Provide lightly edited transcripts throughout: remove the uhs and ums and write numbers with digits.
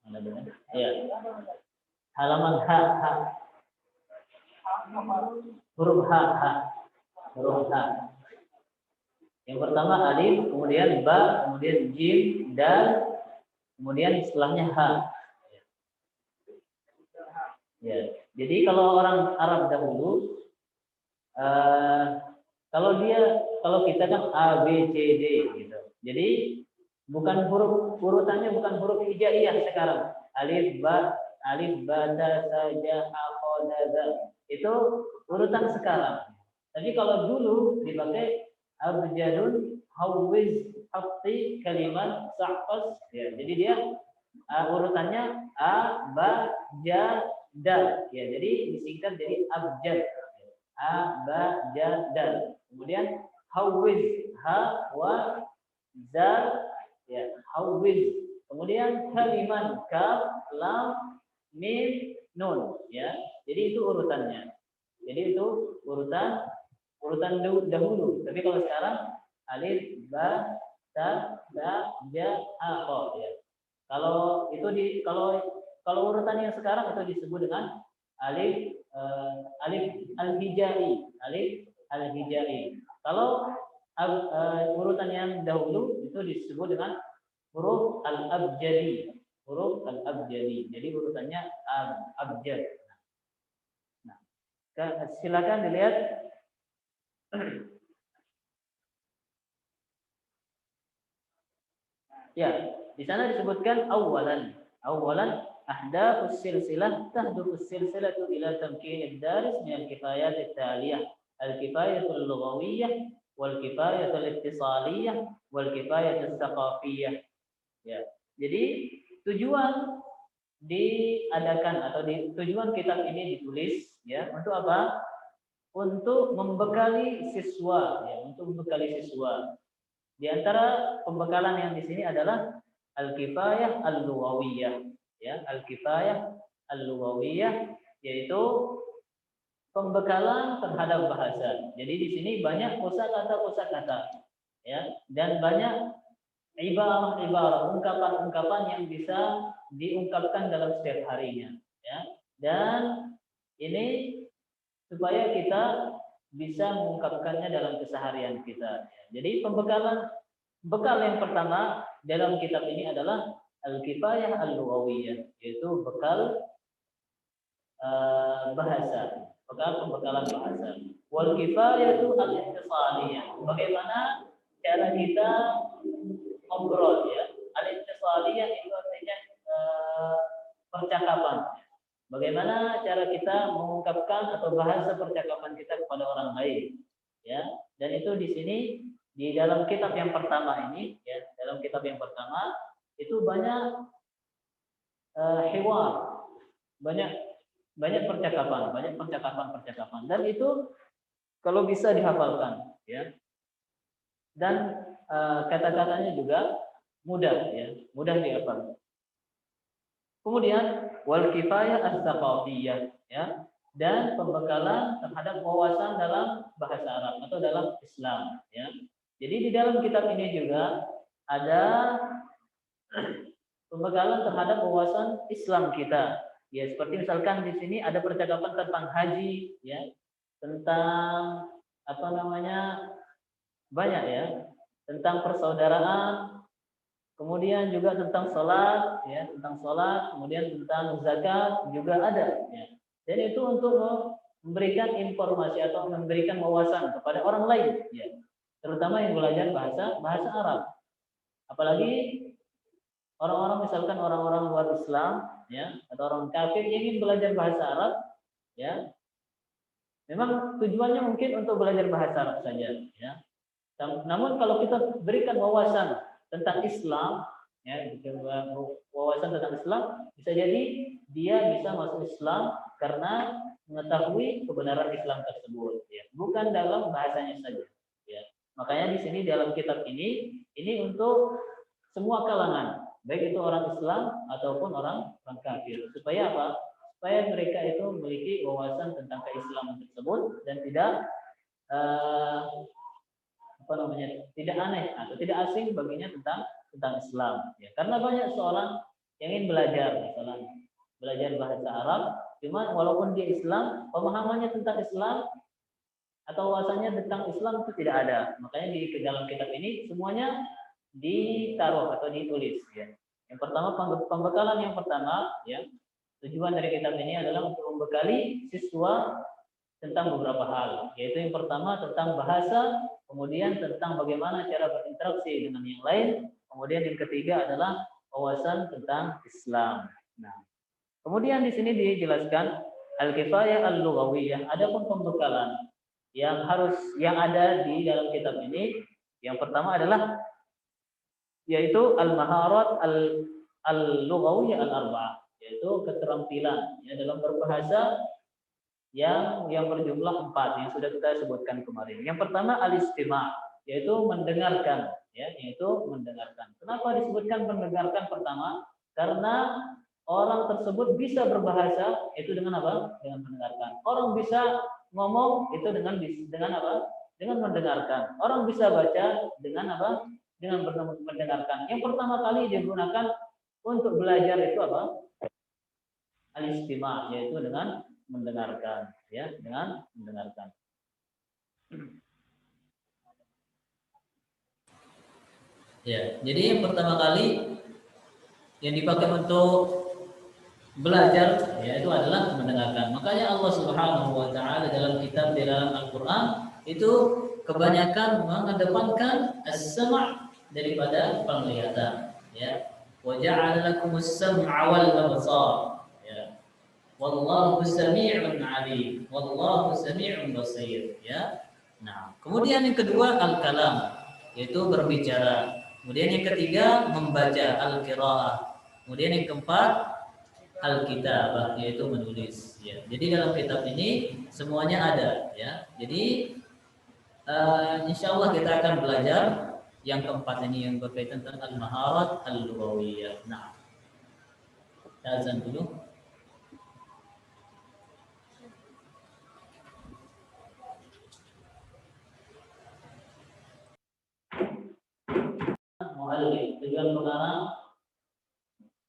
Mana benar? Ya. Halaman H, H. Huruf H, H. Huruf H. Yang pertama alif, kemudian ba, kemudian jim, dal, kemudian setelahnya H. Ya. Jadi kalau orang Arab dahulu, kalau kita kan A, B, C, D gitu. Jadi bukan urutannya bukan huruf hijaiyah sekarang. Alif, ba, ta, sa, ja, ha, kha, da, za. Itu urutan sekarang. Tapi kalau dulu dipakai abjadun, hawiz, hafti, kalimat, sahfas. Ya, jadi dia urutannya A, ba, ja, dal. Ya, jadi disingkat jadi abjad. A, ba, ja, dal. Kemudian hawiz, ha, wa, zal, ya, hawiz. Kemudian kalimat kaf, lam, mim, nun, ya. Jadi itu urutannya. Jadi itu urutan dahulu. Tapi kalau sekarang alif, ba, ta, da, ja, ha, kha, ya. Kalau itu kalau urutan yang sekarang itu disebut dengan alif al-hijai, alif al-hijai. Kalau urutan yang dahulu itu disebut dengan huruf al-abjadi, huruf al-abjadi. Jadi urutannya abjad. Nah, silakan dilihat. Ya, di sana disebutkan awalan ahdafus silsilah tahdufus silsilatu ila tamkin ad-daris min al-kifayat at-taliyah al-kifayatul lughawiyyah wal kifayatul ittisaliyah wal kifayatus thaqafiyyah. Ya. Jadi tujuan diadakan atau tujuan kitab ini ditulis ya untuk apa? Untuk membekali siswa ya, untuk membekali siswa. Di antara pembekalan yang di sini adalah al-kifayah al-lughawiyah, ya, al-kifayah al-lughawiyah, yaitu pembekalan terhadap bahasa. Jadi di sini banyak kosakata, ya, dan banyak ibarat-ibarat, ungkapan-ungkapan yang bisa diungkapkan dalam setiap harinya, ya. Dan ini supaya kita bisa mengungkapkannya dalam keseharian kita. Jadi bekal yang pertama dalam kitab ini adalah al-kifayah al-lughawiyah, yaitu bekal bahasa, pembekalan bahasa. Wal kifayatu al-ittisaliyah. Bagaimana cara kita ngobrol ya. Al-ittisaliyah itu artinya percakapan. Bagaimana cara kita mengungkapkan atau bahasa percakapan kita kepada orang lain, ya. Dan itu di sini di dalam kitab yang pertama ini, ya, dalam kitab yang pertama itu banyak hiwar, banyak percakapan, dan itu kalau bisa dihafalkan, ya. Dan kata-katanya juga mudah, ya, mudah dihafal. Kemudian wal kifayah as-saqafiyah, ya, dan pembekalan terhadap wawasan dalam bahasa Arab atau dalam Islam, ya. Jadi di dalam kitab ini juga ada pembekalan terhadap wawasan Islam kita. Ya, seperti misalkan di sini ada percakapan tentang haji, ya, tentang apa namanya? Banyak ya, tentang persaudaraan. Kemudian juga tentang sholat, ya, kemudian tentang zakat juga ada, ya. Dan itu untuk memberikan informasi atau memberikan wawasan kepada orang lain, ya, terutama yang belajar bahasa Arab. Apalagi orang-orang misalkan orang-orang luar Islam, ya, atau orang kafir yang ingin belajar bahasa Arab, ya, memang tujuannya mungkin untuk belajar bahasa Arab saja, ya. Namun kalau kita berikan wawasan tentang Islam, ya, wawasan tentang Islam, bisa jadi dia bisa masuk Islam karena mengetahui kebenaran Islam tersebut, ya, bukan dalam bahasanya saja, ya. Makanya di sini dalam kitab ini untuk semua kalangan, baik itu orang Islam ataupun orang kafir, supaya apa? Supaya mereka itu memiliki wawasan tentang keislaman tersebut dan tidak tidak aneh atau tidak asing baginya tentang Islam, ya. Karena banyak seorang yang ingin belajar misalnya belajar bahasa Arab, cuman walaupun dia Islam, pemahamannya tentang Islam atau wawasannya tentang Islam itu tidak ada. Makanya di dalam kitab ini semuanya ditaruh atau ditulis ya. Yang pertama pembekalan yang pertama ya, tujuan dari kitab ini adalah untuk membekali siswa tentang beberapa hal, yaitu yang pertama tentang bahasa, kemudian tentang bagaimana cara berinteraksi dengan yang lain, kemudian yang ketiga adalah wawasan tentang Islam. Nah, kemudian di sini dijelaskan al-kifayah al-lughawiyah, adapun pembekalan yang ada di dalam kitab ini, yang pertama adalah yaitu al-maharat al-lughawiyah al-arba'ah, yaitu keterampilan ya dalam berbahasa yang berjumlah 4 yang sudah kita sebutkan kemarin. Yang pertama al-istima', yaitu mendengarkan ya, yaitu mendengarkan. Kenapa disebutkan mendengarkan pertama? Karena orang tersebut bisa berbahasa itu dengan apa? Dengan mendengarkan. Orang bisa ngomong itu dengan apa? Dengan mendengarkan. Orang bisa baca dengan apa? Dengan mendengarkan. Yang pertama kali digunakan untuk belajar itu apa? Al-istima', yaitu dengan mendengarkan ya, dengan mendengarkan. Ya, jadi yang pertama kali yang dipakai untuk belajar yaitu adalah mendengarkan. Makanya Allah Subhanahu wa taala dalam dalam Al-Qur'an itu kebanyakan mengedepankan as-sam' daripada penglihatan ya. Wa ja'ala lakumus sam'a wal absar. Wallahu sami'un 'alim. Wallahu sami'un basir ya. Nah, kemudian yang kedua al-kalam, yaitu berbicara. Kemudian yang ketiga membaca al-qiraah. Kemudian yang keempat al-kitabah, yaitu menulis ya. Jadi dalam kitab ini semuanya ada ya. Jadi insyaallah kita akan belajar yang keempat ini yang berkaitan tentang al-maharat al-lughawiyah. Nah, kita azan dulu. Mu'allif, tujuan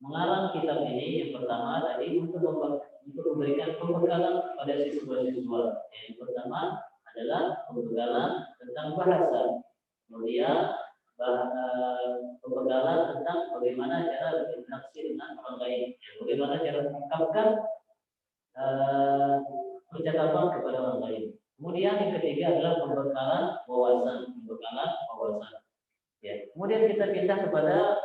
mengarang kitab ini yang pertama tadi untuk memberikan pembekalan pada siswa-siswa. Yang pertama adalah pembekalan tentang bahasa, kemudian pembekalan tentang bagaimana cara berinteraksi dengan orang lain, bagaimana cara mengungkapkan percakapan kepada orang lain. Kemudian yang ketiga adalah pembekalan wawasan. Ya. Kemudian kita pindah kepada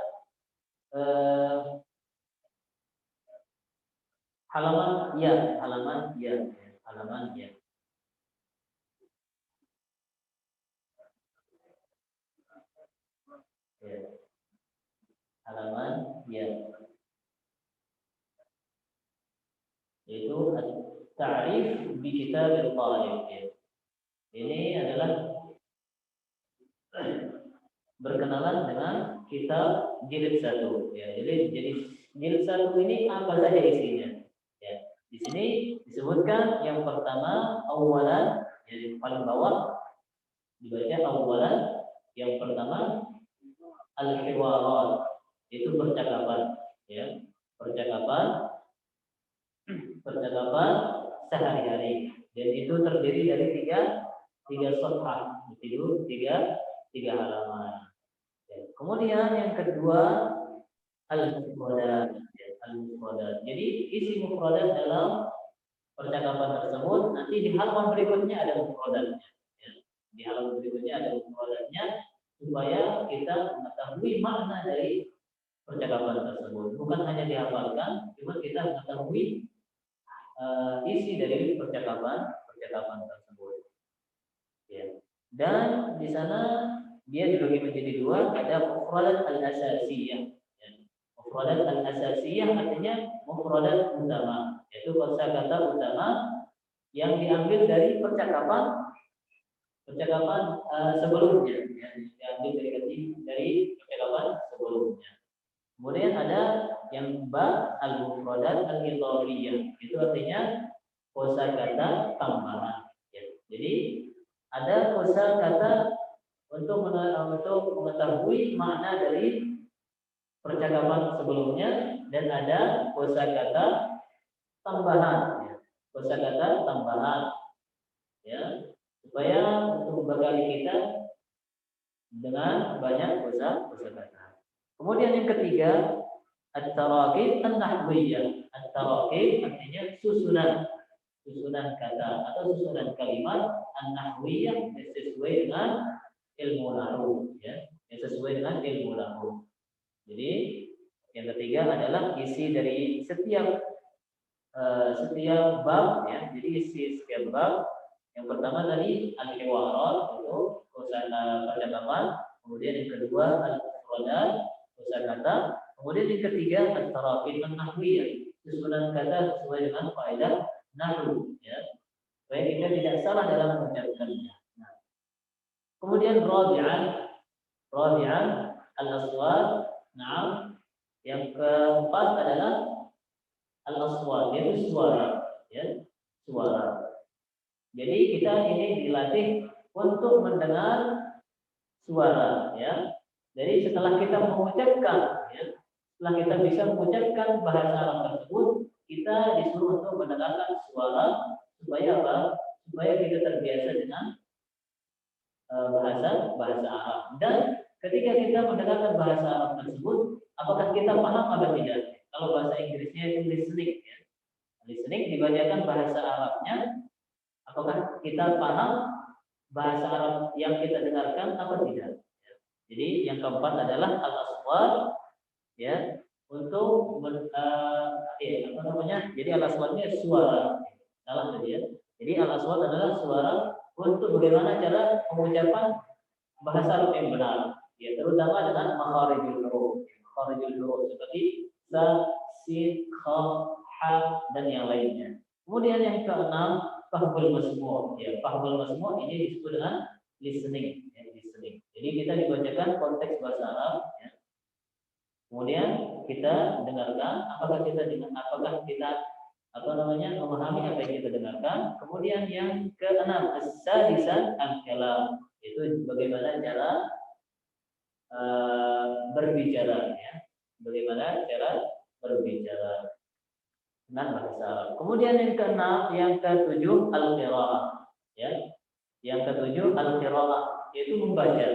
halaman ya. Halaman ya. Halaman ya. Yaitu ta'rif bi kitab al-talib ya. Ini adalah berkenalan dengan kitab jilid 1 ya. Jadi jilid 1 ini apa saja isinya ya. Di sini disebutkan yang pertama awalan, jadi paling bawah dibaca awalan, yang pertama al-hiwarat, itu percakapan ya. Percakapan sehari-hari, dan itu terdiri dari tiga safhah, itu tiga halaman. Kemudian yang kedua al-mufradat. Jadi isi mufradat dalam percakapan tersebut nanti di halaman berikutnya ada mufradatnya. Di halaman berikutnya ada mufradatnya supaya kita mengetahui makna dari percakapan tersebut. Bukan hanya dihafalkan, cuma kita mengetahui isi dari percakapan tersebut. Ya. Dan di sana dia dibagi menjadi dua, ada mufradat al-asasiyah. Mufradat al-asasiyah artinya mufradat utama, yaitu kosakata utama yang diambil dari percakapan sebelumnya, ya, diambil dari percakapan sebelumnya. Kemudian ada yang ba al-mufradat al-idhafiyah, itu artinya kosakata tambahan. Ya. Jadi ada kosakata untuk mengetahui makna dari percakapan sebelumnya dan ada kosakata tambahan, ya. Kosakata tambahan, ya, supaya untuk membekali kita dengan banyak kosakata. Kemudian yang ketiga, at-tarakib an-nahwiyah. At-tarakib artinya susunan kata atau susunan kalimat an-nahwiyah yang sesuai dengan ilmu nahwu, ya, yang sesuai dengan ilmu nahwu. Jadi yang ketiga adalah isi dari setiap bab, ya. Jadi isi setiap bab, yang pertama tadi al-hiwarat untuk percakapan, kemudian yang kedua al-mufradat kosakata, kemudian yang ketiga at-tarakib an-nahwiyah, susunan kata sesuai dengan kaidah nahwu, ya, supaya kita tidak salah dalam mengucapkannya. Nah, kemudian rabi'an al-aswat. Nah, yang keempat adalah al-aswat, yaitu suara, ya, suara. Jadi kita ini dilatih untuk mendengar suara, ya. Jadi setelah kita mengucapkan, ya, setelah kita bisa mengucapkan bahasa Arab tersebut, kita disuruh untuk mendengarkan suara supaya apa? Supaya kita terbiasa dengan bahasa Arab. Dan ketika kita mendengarkan bahasa Arab tersebut, apakah kita paham atau tidak? Kalau bahasa Inggrisnya itu listening, ya. Listening dibacakan bahasa Arabnya, apakah kita paham bahasa Arab yang kita dengarkan atau tidak? Jadi yang keempat adalah al-aswat, ya, untuk apa namanya? Jadi al-aswatnya suara. Salah tadi, ya. Jadi al-aswat adalah suara untuk bagaimana cara pengucapan bahasa Arab yang benar, ya, terutama dengan makharijul huruf. Makharijul huruf seperti sa, sin, kha, ha dan yang lainnya. Kemudian yang keenam, fahmul masmu', ya. Fahmul masmu' ini disebut dengan listening, ya, listening. Jadi kita dibacakan konteks bahasa Arab, ya. Kemudian kita dengarkan apakah kita memahami apa yang kita dengarkan. Kemudian yang keenam, as-sadisan al-kalam, itu bagaimana cara berbicara, ya. Bagaimana cara berbicara dengan bahasa Arab. Kemudian yang keenam, yang ketujuh al-qiraah, ya. Yang ketujuh al-qiraah, yaitu membaca.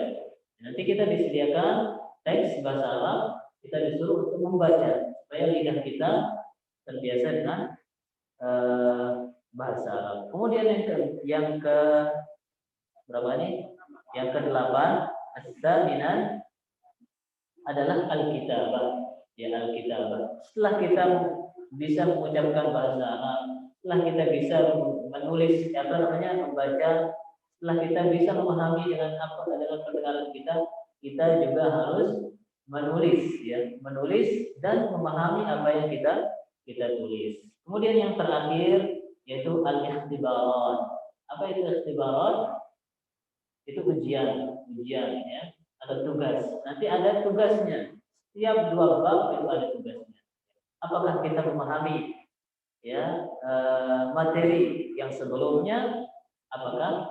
Nanti kita disediakan teks bahasa Arab, kita disuruh untuk membaca supaya lidah kita terbiasa dengan bahasa Arab. Kemudian yang ke berapa ini? Yang ke-8, as-saminan adalah al-kitabah, ya, al-kitabah. Setelah kita bisa mengucapkan bahasa Arab, setelah kita bisa menulis, membaca, setelah kita bisa memahami dengan apa adalah pendengaran kita juga harus menulis, ya, menulis dan memahami apa yang kita tulis. Kemudian yang terakhir yaitu al-ikhtibarat. Apa itu ikhtibarat? Itu ujian, ya, atau tugas. Nanti ada tugasnya. Setiap 2 bab itu ada tugasnya. Apakah kita memahami, ya, materi yang sebelumnya? Apakah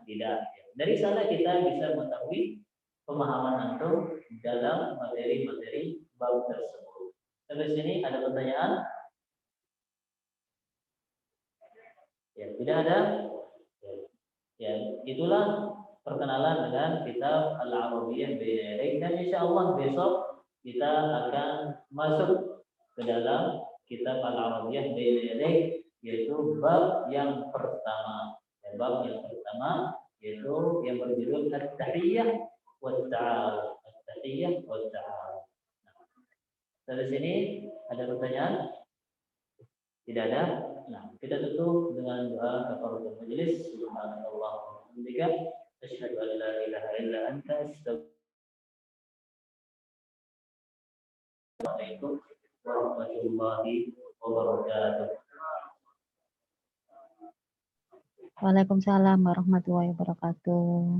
tidak? Dari sana kita bisa mengetahui pemahaman antum dalam materi-materi bab tersebut. Sampai sini ada pertanyaan? Ya, tidak ada. Ya, itulah perkenalan dengan kitab Al-Arabiyyah Baina Yadayk, dan insyaallah besok kita akan masuk ke dalam kitab Al-Arabiyyah Baina Yadayk, yaitu bab yang pertama. Ya, bab yang pertama yaitu yang berjudul At-Tahiyyah wa Ta'awun. At-Tahiyyah wa Ta'awun. Sampai sini ada pertanyaan? Tidak ada. Nah, kita tutup dengan doa kafaratul majelis. Subhanallah wa bihamdika, asyhadu an la ilaha illa anta, astaghfiruka warahmatullahi wabarakatuh. Waalaikumsalam warahmatullahi wabarakatuh.